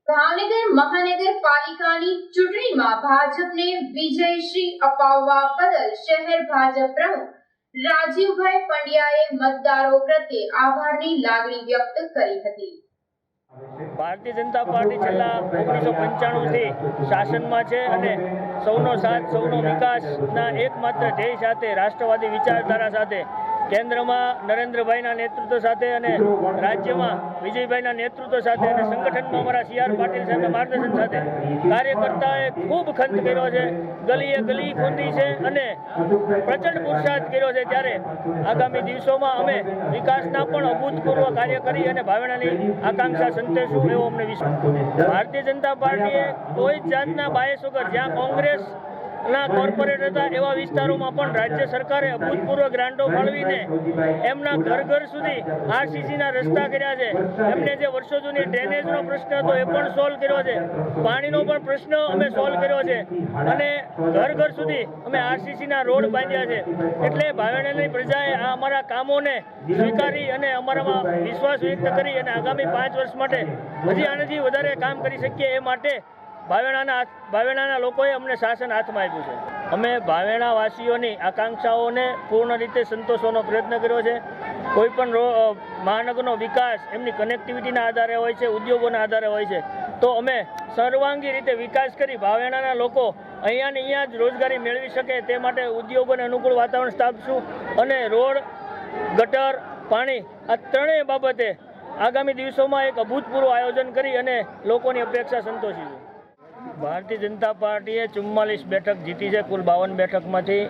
ભાવનગર મહાનગરપાલિકાની ચૂંટણીમાં ભાજપને વિજયશ્રી અપાવવા બદલ શહેર ભાજપ પ્રમુખ રાજીવભાઈ પંડ્યાએ મતદારો પ્રત્યે આભારની લાગણી વ્યક્ત કરી હતી। ભારતીય જનતા પાર્ટી છેલ્લા 1995 થી શાસનમાં છે અને સૌનો સાથ સૌનો વિકાસના એકમાત્ર ધ્યેય સાથે રાષ્ટ્રવાદી વિચારધારા સાથે કેન્દ્રમાં નરેન્દ્રભાઈના નેતૃત્વ સાથે અને રાજ્યમાં વિજયભાઈના નેતૃત્વ સાથે અને સંગઠનમાં અમારા CR પાટીલ સાહેબના માર્ગદર્શન સાથે કાર્યકર્તાઓએ ખૂબ ખંત કર્યો છે, ગલીએ ગલી ખોદી છે અને પ્રચંડ પુરુષાર્થ કર્યો છે। ત્યારે આગામી દિવસોમાં અમે વિકાસના પણ અભૂતપૂર્વ કાર્ય કરી અને ભાવેણાની આકાંક્ષા સંતોષવું એવો અમને વિશ્વાસ। ભારતીય જનતા પાર્ટીએ કોઈ જાતના બાયસ વગર જ્યાં કોંગ્રેસ કોર્પોરેટ હતા એવા વિસ્તારોમાં પણ રાજ્ય સરકારે અભૂતપૂર્વ ગ્રાન્ટો ફાળવીને એમના ઘર ઘર સુધી RCCના રસ્તા કર્યા છે। એમને જે વર્ષો જૂની ડ્રેનેજનો પ્રશ્ન હતો એ પણ સોલ્વ કર્યો છે, પાણીનો પણ પ્રશ્ન અમે સોલ્વ કર્યો છે અને ઘર ઘર સુધી અમે RCCના રોડ બાંધ્યા છે। એટલે ભાવેણાની પ્રજાએ આ અમારા કામોને સ્વીકારી અને અમારામાં વિશ્વાસ વ્યક્ત કરી અને આગામી 5 વર્ષ માટે હજી આનાથી વધારે કામ કરી શકીએ એ માટે ભાવેણાના લોકોએ અમને શાસન હાથમાં આપ્યું છે। અમે ભાવેણાવાસીઓની આકાંક્ષાઓને પૂર્ણ રીતે સંતોષવાનો પ્રયત્ન કર્યો છે। કોઈ પણ મહાનગરનો વિકાસ એમની કનેક્ટિવિટીના આધારે હોય છે, ઉદ્યોગોના આધારે હોય છે, તો અમે સર્વાંગી રીતે વિકાસ કરી ભાવેણાના લોકો અહીંયા જ રોજગારી મેળવી શકે તે માટે ઉદ્યોગોને અનુકૂળ વાતાવરણ સ્થાપશું અને રોડ, ગટર, પાણી આ ત્રણેય બાબતે આગામી દિવસોમાં એક અભૂતપૂર્વ આયોજન કરી અને લોકોની અપેક્ષા સંતોષીશું। ભારતીય જનતા પાર્ટીએ 44 બેઠક જીતી છે કુલ 52 બેઠકમાંથી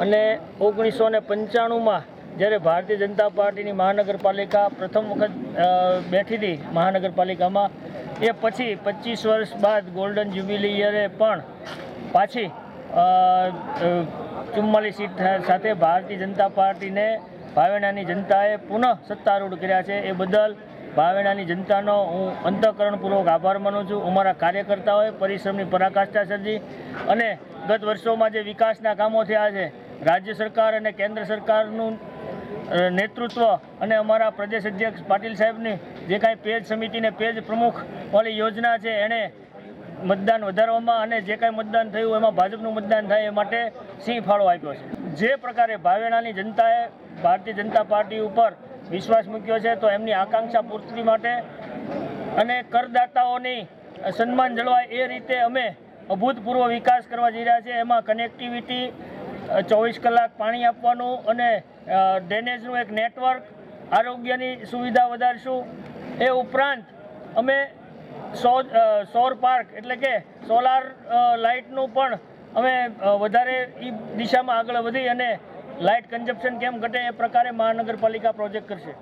અને 1995માં જ્યારે ભારતીય જનતા પાર્ટીની મહાનગરપાલિકા પ્રથમ વખત બેઠી હતી મહાનગરપાલિકામાં, એ પછી 25 વર્ષ બાદ ગોલ્ડન જ્યુબિલી યરે પણ પાછી 44 સીટ સાથે ભારતીય જનતા પાર્ટીને ભાવેણાની જનતાએ પુનઃ સત્તારૂઢ કર્યા છે। એ બદલ ભાવેણાની જનતાનો હું અંતઃકરણપૂર્વક આભાર માનું છું। અમારા કાર્યકર્તાઓએ પરિશ્રમની પરાકાષ્ઠા સર્જી અને ગત વર્ષોમાં જે વિકાસના કામો થયા છે, રાજ્ય સરકાર અને કેન્દ્ર સરકારનું નેતૃત્વ અને અમારા પ્રદેશ અધ્યક્ષ પાટીલ સાહેબની જે કાંઈ પેજ સમિતિને પેજ પ્રમુખવાળી યોજના છે એણે મતદાન વધારવામાં અને જે કાંઈ મતદાન થયું એમાં ભાજપનું મતદાન થાય એ માટે સિંહ ફાળો આપ્યો છે। જે પ્રકારે ભાવેણાની જનતાએ ભારતીય જનતા પાર્ટી ઉપર વિશ્વાસ મૂક્યો છે તો એમની આકાંક્ષા પૂર્તિ માટે અને કરદાતાઓની સન્માન જળવાય એ રીતે અમે અભૂતપૂર્વ વિકાસ કરવા જઈ રહ્યા છીએ। એમાં કનેક્ટિવિટી, 24 કલાક પાણી આપવાનું અને ડ્રેનેજનું એક નેટવર્ક, આરોગ્યની સુવિધા વધારશું। એ ઉપરાંત અમે સૌર પાર્ક એટલે કે સોલાર લાઇટનું પણ અમે વધારે એ દિશામાં આગળ વધી અને લાઇટ કન્ઝપ્શન કેમ ઘટે એ પ્રકારે મહાનગરપાલિકા પ્રોજેક્ટ કરશે।